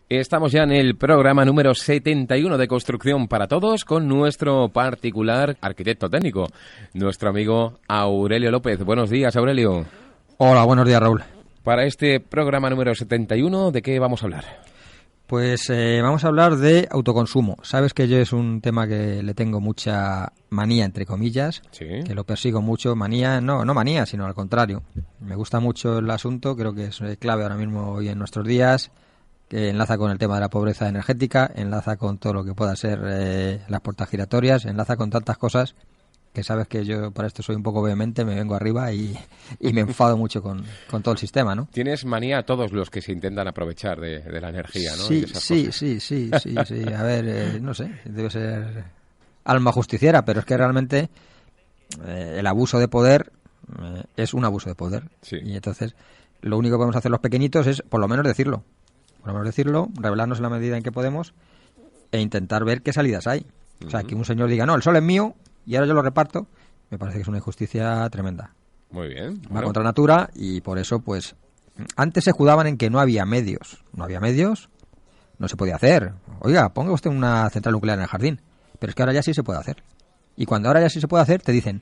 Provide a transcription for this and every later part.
Estamos ya en el programa número 71 de Construcción para Todos con nuestro particular arquitecto técnico, nuestro amigo Aurelio López. Buenos días, Aurelio. Hola, buenos días, Raúl. Para este programa número 71, ¿de qué vamos a hablar? Pues vamos a hablar de autoconsumo. Sabes que yo es un tema que le tengo mucha manía, entre comillas, Sí. Que lo persigo mucho. Manía, no manía, sino al contrario. Me gusta mucho el asunto, creo que es clave ahora mismo hoy en nuestros días, que enlaza con el tema de la pobreza energética, enlaza con todo lo que pueda ser las puertas giratorias, enlaza con tantas cosas que sabes que yo para esto soy un poco vehemente, me vengo arriba y me enfado mucho con todo el sistema, ¿no? Tienes manía a todos los que se intentan aprovechar de la energía, ¿no? Sí. A ver, no sé, debe ser alma justiciera, pero es que realmente el abuso de poder es un abuso de poder. Sí. Y entonces lo único que podemos hacer los pequeñitos es por lo menos decirlo, revelarnos en la medida en que podemos e intentar ver qué salidas hay. O sea, que un señor diga, no, el sol es mío y ahora yo lo reparto, me parece que es una injusticia tremenda. Muy bien. Va contra natura y por eso, pues, antes se escudaban en que no había medios. No había medios, no se podía hacer. Oiga, ponga usted una central nuclear en el jardín. Pero es que ahora ya sí se puede hacer. Y cuando ahora ya sí se puede hacer, te dicen,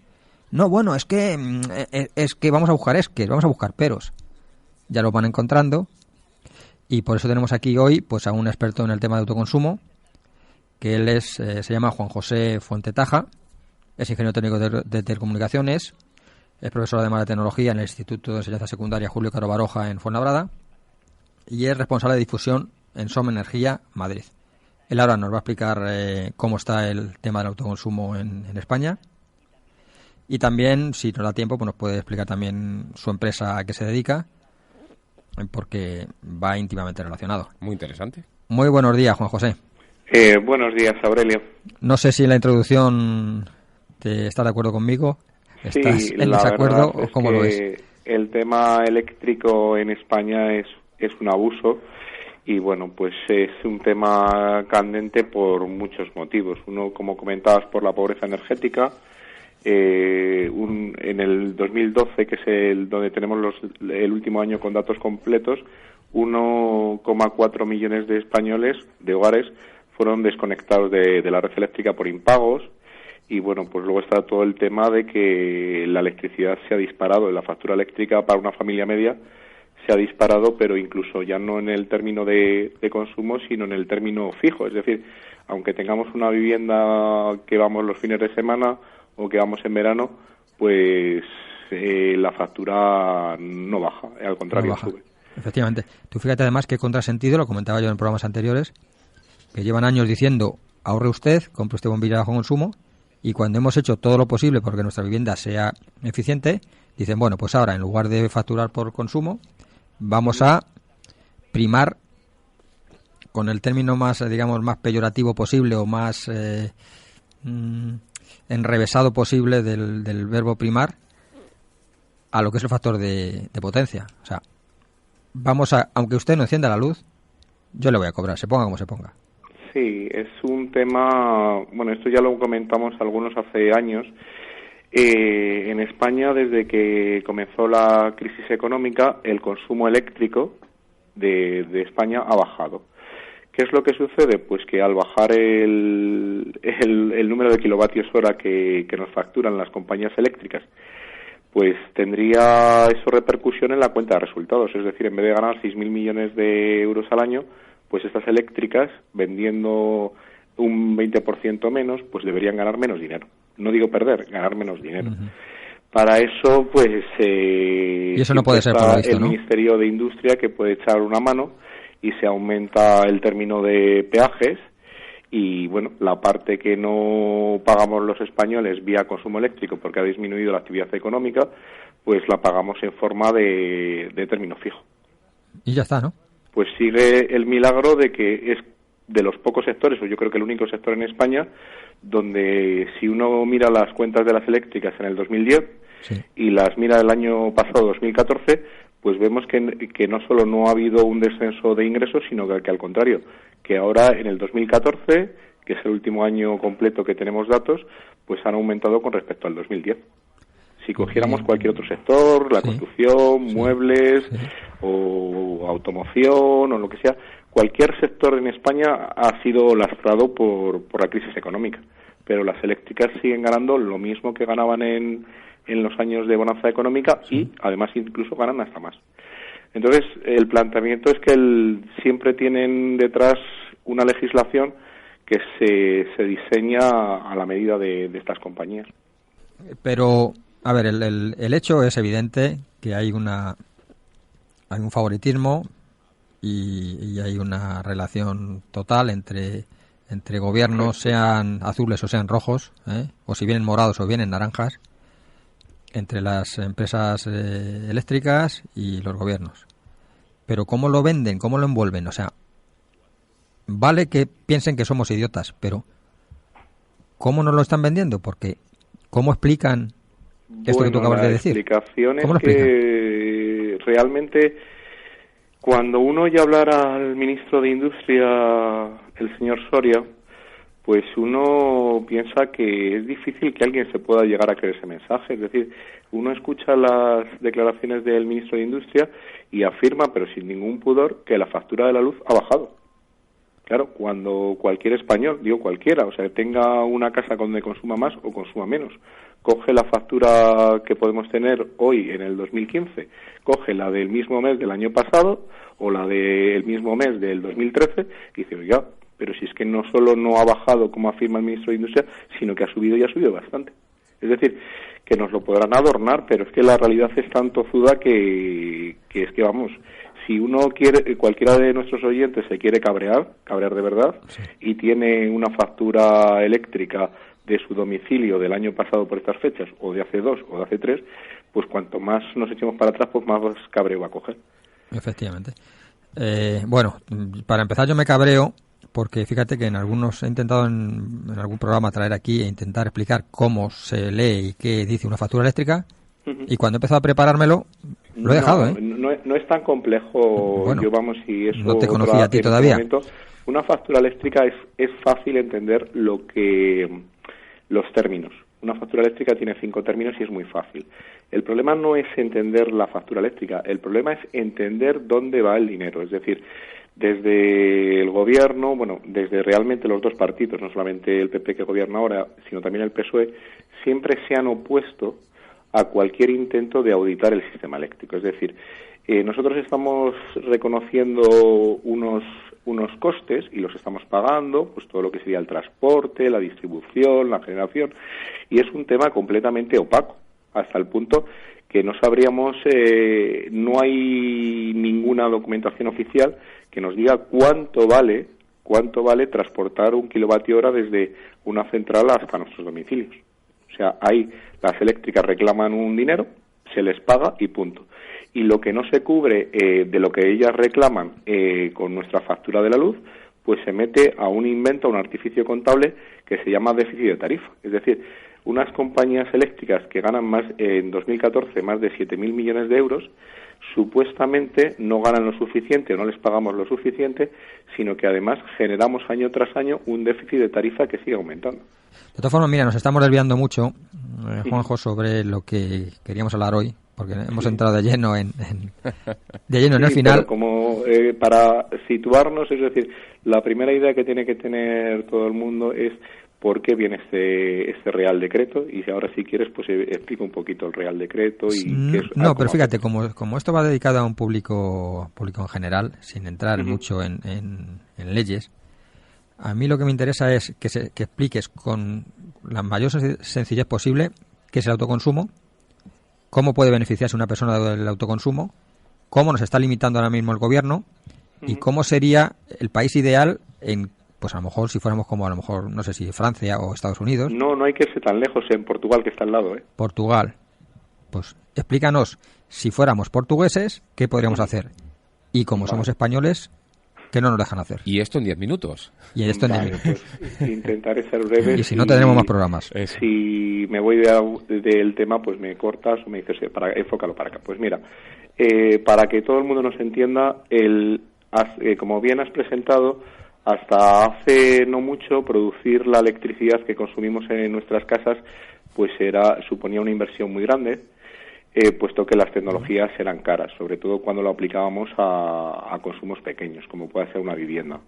no, bueno, es que vamos a buscar peros. Ya lo van encontrando. Y por eso tenemos aquí hoy pues a un experto en el tema de autoconsumo, que él se llama Juan José Fuentetaja, es ingeniero técnico de telecomunicaciones, es profesor además de tecnología en el Instituto de Enseñanza Secundaria Julio Caro Baroja en Fuenlabrada y es responsable de difusión en SOM Energía Madrid. Él ahora nos va a explicar cómo está el tema del autoconsumo en España y también, si nos da tiempo, pues nos puede explicar también su empresa a qué se dedica, porque va íntimamente relacionado. Muy interesante. Muy buenos días, Juan José. Buenos días, Aurelio. No sé si en la introducción te estás de acuerdo conmigo, estás en desacuerdo o cómo lo ves. El tema eléctrico en España es un abuso y bueno, pues es un tema candente por muchos motivos. Uno, como comentabas, por la pobreza energética. En el 2012, que es donde tenemos el último año con datos completos, 1,4 millones de españoles, de hogares, fueron desconectados de la red eléctrica por impagos y bueno, pues luego está todo el tema de que la electricidad se ha disparado, la factura eléctrica para una familia media se ha disparado, pero incluso ya no en el término de consumo, sino en el término fijo, es decir, aunque tengamos una vivienda que vamos los fines de semana o que vamos en verano, pues la factura no baja, al contrario, no baja. Sube. Efectivamente. Tú fíjate además qué contrasentido, lo comentaba yo en programas anteriores, que llevan años diciendo, ahorre usted, compre usted bombillas de bajo consumo, y cuando hemos hecho todo lo posible porque nuestra vivienda sea eficiente, dicen, bueno, pues ahora en lugar de facturar por consumo, vamos a primar con el término más, digamos, más peyorativo posible o más enrevesado posible del verbo primar a lo que es el factor de potencia. O sea, aunque usted no encienda la luz, yo le voy a cobrar, se ponga como se ponga. Sí, es un tema, bueno, esto ya lo comentamos algunos hace años. En España, desde que comenzó la crisis económica, el consumo eléctrico de España ha bajado. ¿Qué es lo que sucede? Pues que al bajar el número de kilovatios hora que nos facturan las compañías eléctricas, pues tendría eso repercusión en la cuenta de resultados. Es decir, en vez de ganar 6.000 millones de euros al año, pues estas eléctricas, vendiendo un 20% menos, pues deberían ganar menos dinero. No digo perder, ganar menos dinero. Uh-huh. Para eso, pues... y eso no puede ser por lo visto, el Ministerio de Industria, que puede echar una mano, y se aumenta el término de peajes, y bueno, la parte que no pagamos los españoles vía consumo eléctrico, porque ha disminuido la actividad económica, pues la pagamos en forma de término fijo. Y ya está, ¿no? Pues sigue el milagro de que es de los pocos sectores, o yo creo que el único sector en España, donde si uno mira las cuentas de las eléctricas en el 2010 sí. y las mira del año pasado, 2014, pues vemos que no solo no ha habido un descenso de ingresos, sino que al contrario, que ahora en el 2014, que es el último año completo que tenemos datos, pues han aumentado con respecto al 2010. Si cogiéramos cualquier otro sector, la construcción, muebles o automoción o lo que sea, cualquier sector en España ha sido lastrado por la crisis económica, pero las eléctricas siguen ganando lo mismo que ganaban en los años de bonanza económica y además incluso ganan hasta más. Entonces, el planteamiento es que siempre tienen detrás una legislación que se diseña a la medida de estas compañías. Pero, a ver, el hecho es evidente que hay un favoritismo y hay una relación total entre gobiernos, sean azules o sean rojos, o si vienen morados o vienen naranjas, entre las empresas eléctricas y los gobiernos. Pero ¿cómo lo venden? ¿Cómo lo envuelven? O sea, vale que piensen que somos idiotas, pero ¿cómo nos lo están vendiendo? Porque ¿cómo explican esto que tú acabas de decir? La explicación es que realmente cuando uno oye hablar al ministro de Industria, el señor Soria, pues uno piensa que es difícil que alguien se pueda llegar a creer ese mensaje. Es decir, uno escucha las declaraciones del ministro de Industria y afirma, pero sin ningún pudor, que la factura de la luz ha bajado. Claro, cuando cualquier español, digo cualquiera, o sea, tenga una casa donde consuma más o consuma menos, coge la factura que podemos tener hoy en el 2015, coge la del mismo mes del año pasado o la del mismo mes del 2013 y dice, oiga, pero si es que no solo no ha bajado, como afirma el ministro de Industria, sino que ha subido y ha subido bastante. Es decir, que nos lo podrán adornar, pero es que la realidad es tan tozuda que es que, vamos, si uno quiere, cualquiera de nuestros oyentes se quiere cabrear de verdad, sí, y tiene una factura eléctrica de su domicilio del año pasado por estas fechas, o de hace 2 o de hace 3, pues cuanto más nos echemos para atrás, pues más cabreo va a coger. Efectivamente. Bueno, para empezar yo me cabreo porque fíjate que en algunos he intentado en algún programa traer aquí e intentar explicar cómo se lee y qué dice una factura eléctrica, y cuando he empezado a preparármelo lo he dejado. No es tan complejo. Bueno, yo vamos, si eso no te conocía a ti todavía. Una factura eléctrica es fácil entender los términos. Una factura eléctrica tiene 5 términos y es muy fácil. El problema no es entender la factura eléctrica, el problema es entender dónde va el dinero. Es decir, desde el gobierno, bueno, desde realmente los dos partidos, no solamente el PP que gobierna ahora, sino también el PSOE, siempre se han opuesto a cualquier intento de auditar el sistema eléctrico. Es decir, nosotros estamos reconociendo unos costes y los estamos pagando, pues todo lo que sería el transporte, la distribución, la generación, y es un tema completamente opaco, hasta el punto que no sabríamos, no hay ninguna documentación oficial que nos diga cuánto vale transportar 1 kilovatio hora desde una central hasta nuestros domicilios. O sea, ahí las eléctricas reclaman un dinero, se les paga y punto. Y lo que no se cubre de lo que ellas reclaman con nuestra factura de la luz, pues se mete a un invento, a un artificio contable que se llama déficit de tarifa. Es decir, unas compañías eléctricas que ganan en 2014 más de 7.000 millones de euros, supuestamente no ganan lo suficiente o no les pagamos lo suficiente, sino que además generamos año tras año un déficit de tarifa que sigue aumentando. De todas formas, mira, nos estamos desviando mucho, Juanjo, sobre lo que queríamos hablar hoy, porque hemos entrado de lleno en el final. Pero como para situarnos, es decir, la primera idea que tiene que tener todo el mundo es por qué viene este Real Decreto, y si ahora si quieres pues explico un poquito el Real Decreto y qué es. No, pero fíjate, como esto va dedicado a un público en general, sin entrar mucho en leyes, a mí lo que me interesa es que expliques con la mayor sencillez posible qué es el autoconsumo, cómo puede beneficiarse una persona del autoconsumo, cómo nos está limitando ahora mismo el gobierno y cómo sería el país ideal pues a lo mejor si fuéramos como a lo mejor, no sé si Francia o Estados Unidos. No hay que irse tan lejos, en Portugal, que está al lado. Portugal. Pues explícanos, si fuéramos portugueses, ¿qué podríamos hacer? Y como somos españoles, ¿qué no nos dejan hacer? Y esto en 10 minutos. Y esto en 10 minutos. Pues, intentaré ser breve. Y si no, tendremos más programas. Si me voy del tema, pues me cortas o me dices, enfócalo para acá. Pues mira, para que todo el mundo nos entienda, como bien has presentado, hasta hace no mucho producir la electricidad que consumimos en nuestras casas pues suponía una inversión muy grande. puesto que las tecnologías eran caras, sobre todo cuando lo aplicábamos a consumos pequeños, como puede ser una vivienda.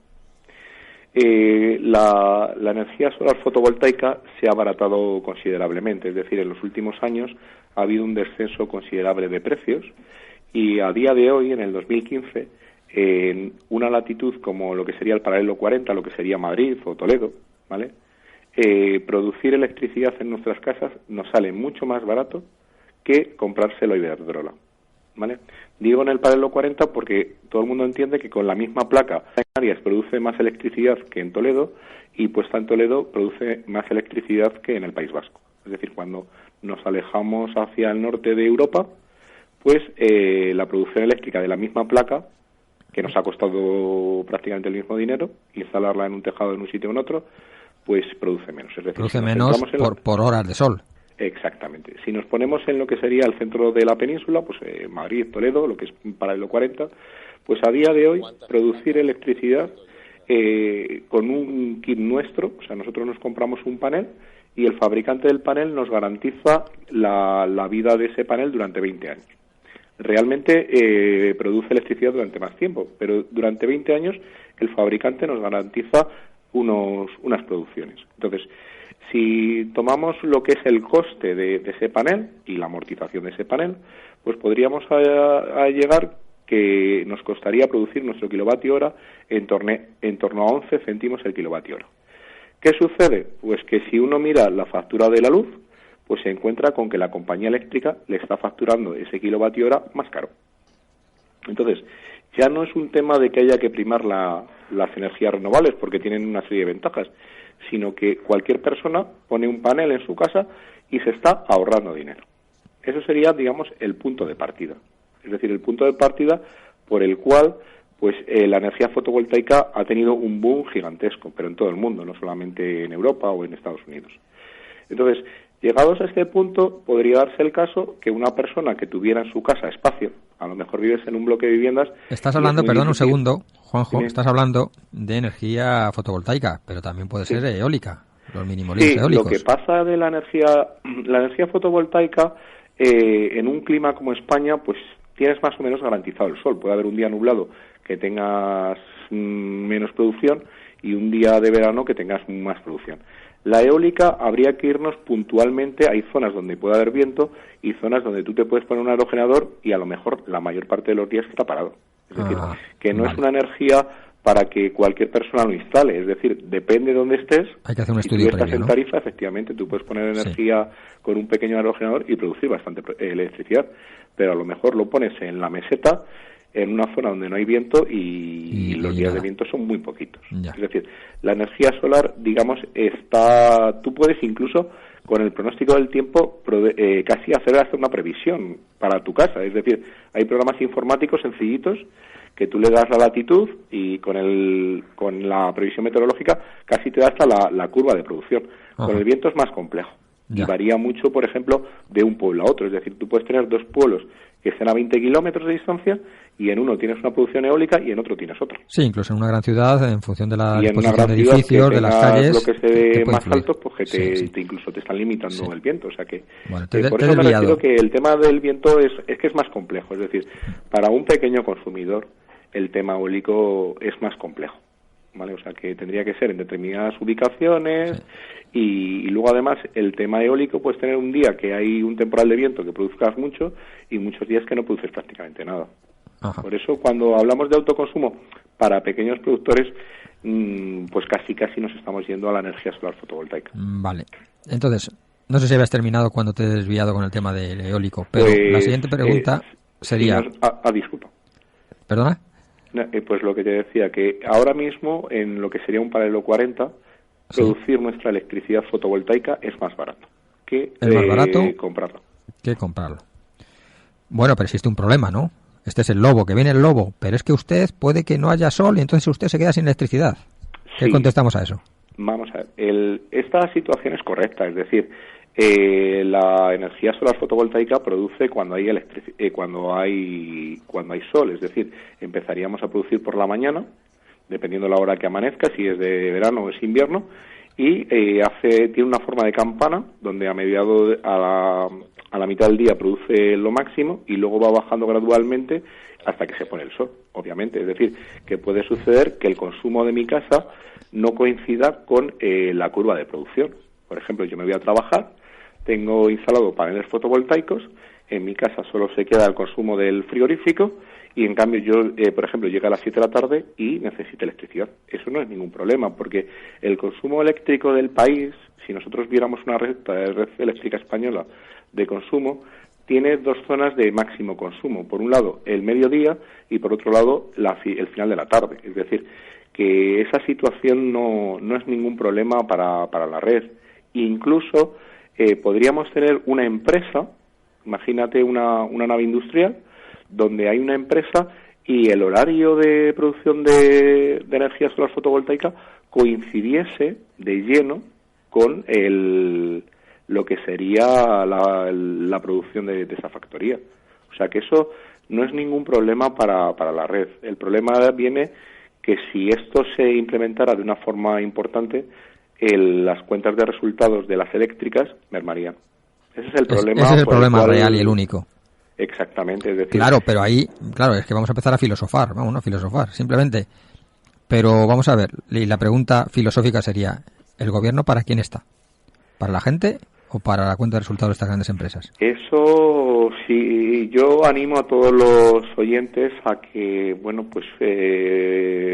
La energía solar fotovoltaica se ha abaratado considerablemente, es decir, en los últimos años ha habido un descenso considerable de precios y a día de hoy, en el 2015, en una latitud como lo que sería el paralelo 40, lo que sería Madrid o Toledo, ¿vale? Producir electricidad en nuestras casas nos sale mucho más barato que comprárselo a Iberdrola, ¿vale? Digo en el paralelo 40 porque todo el mundo entiende que con la misma placa en Canarias produce más electricidad que en Toledo y puesta en Toledo produce más electricidad que en el País Vasco. Es decir, cuando nos alejamos hacia el norte de Europa, pues la producción eléctrica de la misma placa, que nos ha costado prácticamente el mismo dinero, instalarla en un tejado en un sitio o en otro, pues produce menos. Es decir, produce menos por horas de sol. Exactamente. Si nos ponemos en lo que sería el centro de la península, pues Madrid, Toledo, lo que es paralelo 40, pues a día de hoy producir electricidad con un kit nuestro, o sea, nosotros nos compramos un panel y el fabricante del panel nos garantiza la vida de ese panel durante 20 años. Realmente produce electricidad durante más tiempo, pero durante 20 años el fabricante nos garantiza unas producciones. Entonces, si tomamos lo que es el coste de ese panel y la amortización de ese panel, pues podríamos llegar que nos costaría producir nuestro kilovatio hora en torno a 11 céntimos el kilovatio hora. ¿Qué sucede? Pues que si uno mira la factura de la luz, pues se encuentra con que la compañía eléctrica le está facturando ese kilovatio hora más caro. Entonces, ya no es un tema de que haya que primar las energías renovables porque tienen una serie de ventajas, sino que cualquier persona pone un panel en su casa y se está ahorrando dinero. Eso sería, digamos, el punto de partida. Es decir, el punto de partida por el cual pues la energía fotovoltaica ha tenido un boom gigantesco, pero en todo el mundo, no solamente en Europa o en Estados Unidos. Entonces, llegados a este punto, podría darse el caso que una persona que tuviera en su casa espacio, a lo mejor vives en un bloque de viviendas... Estás hablando, perdón un segundo, Juanjo, estás hablando de energía fotovoltaica, pero también puede ser eólica, los minimolinos eólicos. Lo que pasa de la energía fotovoltaica, en un clima como España, pues tienes más o menos garantizado el sol. Puede haber un día nublado que tengas menos producción y un día de verano que tengas más producción. La eólica habría que irnos puntualmente, hay zonas donde puede haber viento y zonas donde tú te puedes poner un aerogenerador y a lo mejor la mayor parte de los días está parado. Es decir, que no es una energía para que cualquier persona lo instale, es decir, depende de dónde estés. Hay que hacer un estudio previo, si tú estás en tarifa, efectivamente, tú puedes poner energía con un pequeño aerogenerador y producir bastante electricidad, pero a lo mejor lo pones en la meseta, en una zona donde no hay viento y los días de viento son muy poquitos. Ya. Es decir, la energía solar, digamos, tú puedes incluso con el pronóstico del tiempo casi hacer hasta una previsión para tu casa. Es decir, hay programas informáticos sencillitos que tú le das la latitud y con la previsión meteorológica casi te da hasta la curva de producción. Con el viento es más complejo. Ya. Y varía mucho, por ejemplo, de un pueblo a otro. Es decir, tú puedes tener dos pueblos que estén a 20 kilómetros de distancia y en uno tienes una producción eólica y en otro tienes otra. Sí, incluso en una gran ciudad, en función de la disposición de edificios, de las calles, bloques más altos, pues que te incluso te están limitando el viento. O sea que, por eso me refiero que el tema del viento es que es más complejo. Es decir, para un pequeño consumidor, el tema eólico es más complejo. ¿Vale? O sea que tendría que ser en determinadas ubicaciones y luego además el tema eólico puedes tener un día que hay un temporal de viento que produzcas mucho y muchos días que no produces prácticamente nada. Ajá. Por eso cuando hablamos de autoconsumo para pequeños productores pues casi nos estamos yendo a la energía solar fotovoltaica. Vale, entonces no sé si habías terminado cuando te he desviado con el tema del eólico, pero la siguiente pregunta sería... disculpa. ¿Perdona? Pues lo que te decía, que ahora mismo en lo que sería un paralelo 40, producir nuestra electricidad fotovoltaica es más barato que comprarlo. Bueno, pero existe un problema, ¿no? Este es el lobo, que viene el lobo, pero es que usted puede que no haya sol y entonces usted se queda sin electricidad. ¿Qué contestamos a eso? Vamos a ver, esta situación es correcta, es decir, la energía solar fotovoltaica produce cuando hay sol, es decir, empezaríamos a producir por la mañana, dependiendo de la hora que amanezca, si es de verano o es invierno, y tiene una forma de campana donde a a la mitad del día produce lo máximo y luego va bajando gradualmente hasta que se pone el sol, obviamente. Es decir, que puede suceder que el consumo de mi casa no coincida con la curva de producción. Por ejemplo, yo me voy a trabajar, tengo instalado paneles fotovoltaicos, en mi casa solo se queda el consumo del frigorífico y en cambio yo, por ejemplo, llega a las 7 de la tarde y necesito electricidad. Eso no es ningún problema, porque el consumo eléctrico del país, si nosotros viéramos una red eléctrica española de consumo, tiene dos zonas de máximo consumo. Por un lado, el mediodía y por otro lado, el final de la tarde. Es decir, que esa situación no es ningún problema para la red. Incluso podríamos tener una empresa, imagínate una nave industrial, donde hay una empresa y el horario de producción de energía solar fotovoltaica coincidiese de lleno con lo que sería la producción de esa factoría. O sea que eso no es ningún problema para la red. El problema viene que si esto se implementara de una forma importante, las cuentas de resultados de las eléctricas mermarían. Ese es el problema. Ese es el problema real y el único. Exactamente. Es decir, claro, pero ahí, claro, es que vamos a empezar a filosofar, simplemente. Pero vamos a ver, y la pregunta filosófica sería, ¿el gobierno para quién está? ¿Para la gente o para la cuenta de resultados de estas grandes empresas? Eso sí, yo animo a todos los oyentes a que, bueno, pues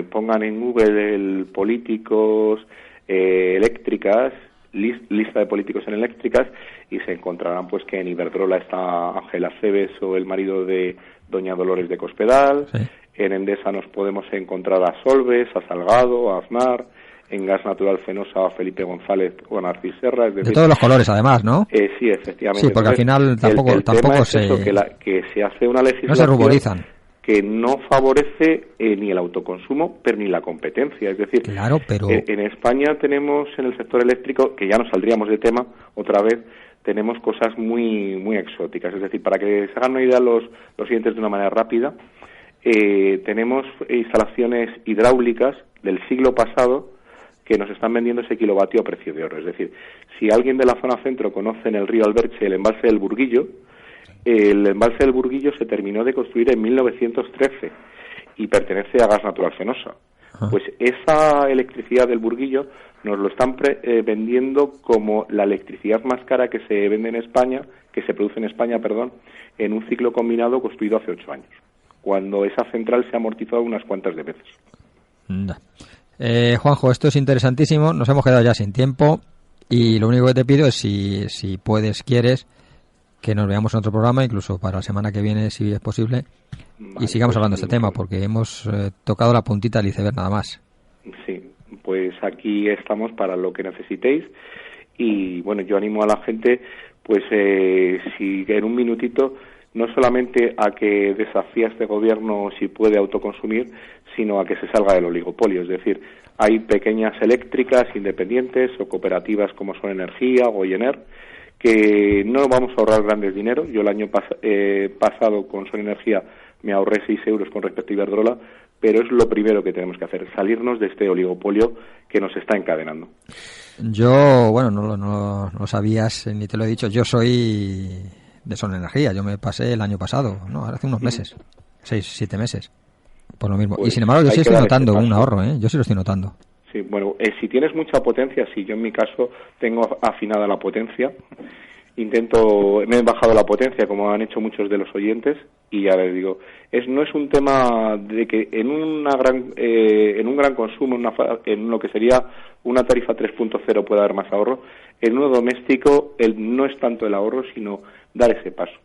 pongan en Google el políticos eléctricas, lista de políticos en eléctricas, y se encontrarán pues que en Iberdrola está Ángel Aceves o el marido de doña Dolores de Cospedal. Sí. En Endesa nos podemos encontrar a Solves, a Salgado, a Aznar. En Gas Natural Fenosa a Felipe González o a Narcís Serra. Es decir, de todos los colores, además, ¿no? Sí, efectivamente. Sí, porque al final tampoco se... Eso, que se hace una legislación... No se ruborizan. Que no favorece ni el autoconsumo, pero ni la competencia. Es decir, claro, pero... en España tenemos en el sector eléctrico, que ya nos saldríamos de tema otra vez, tenemos cosas muy muy exóticas. Es decir, para que se hagan una idea los siguientes de una manera rápida, tenemos instalaciones hidráulicas del siglo pasado que nos están vendiendo ese kilovatio a precio de oro. Es decir, si alguien de la zona centro conoce en el río Alberche el embalse del Burguillo, el embalse del Burguillo se terminó de construir en 1913 y pertenece a Gas Natural Fenosa. Pues esa electricidad del Burguillo nos lo están vendiendo como la electricidad más cara que se vende en España, que se produce en España, en un ciclo combinado construido hace 8 años, cuando esa central se ha amortizado unas cuantas de veces. Juanjo, esto es interesantísimo, nos hemos quedado ya sin tiempo y lo único que te pido es si puedes, quieres, que nos veamos en otro programa, incluso para la semana que viene, si es posible, y sigamos hablando de este tema, porque hemos tocado la puntita del iceberg nada más. Sí, pues aquí estamos para lo que necesitéis y bueno, yo animo a la gente, pues si en un minutito, no solamente a que desafíe a este gobierno si puede autoconsumir, sino a que se salga del oligopolio. Es decir, hay pequeñas eléctricas independientes o cooperativas como Son Energía o Goyener, que no vamos a ahorrar grandes dinero. Yo el año pasado con Son Energía me ahorré 6 euros con respecto a Iberdrola, pero es lo primero que tenemos que hacer, salirnos de este oligopolio que nos está encadenando. Yo, bueno, no lo sabías ni te lo he dicho, yo soy de Son Energía, yo me pasé el año pasado, no, hace unos meses, 6-7 meses, por lo mismo. Pues, y sin embargo yo sí estoy notando un ahorro, yo sí lo estoy notando. Sí, bueno, si tienes mucha potencia, sí, yo en mi caso tengo afinada la potencia, me he bajado la potencia como han hecho muchos de los oyentes y ya les digo, no es un tema de que en un gran consumo, en lo que sería una tarifa 3.0 pueda haber más ahorro. En uno doméstico no es tanto el ahorro, sino dar ese paso.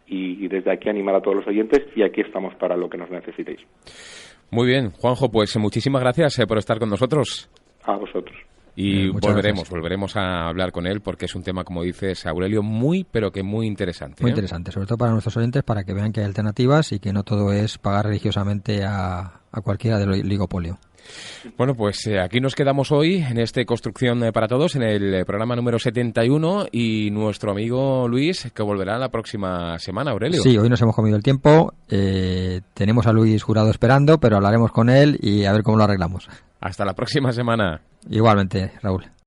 Y desde aquí animar a todos los oyentes y aquí estamos para lo que nos necesitéis. Muy bien, Juanjo, pues muchísimas gracias por estar con nosotros. A vosotros. Y volveremos a hablar con él porque es un tema, como dices, Aurelio, muy, pero que muy interesante. Muy interesante, sobre todo para nuestros oyentes, para que vean que hay alternativas y que no todo es pagar religiosamente a cualquiera del oligopolio. Bueno, pues aquí nos quedamos hoy en este Construcción para Todos, en el programa número 71 y nuestro amigo Luis, que volverá la próxima semana, Aurelio. Sí, hoy nos hemos comido el tiempo, tenemos a Luis Jurado esperando, pero hablaremos con él y a ver cómo lo arreglamos. Hasta la próxima semana. Igualmente, Raúl.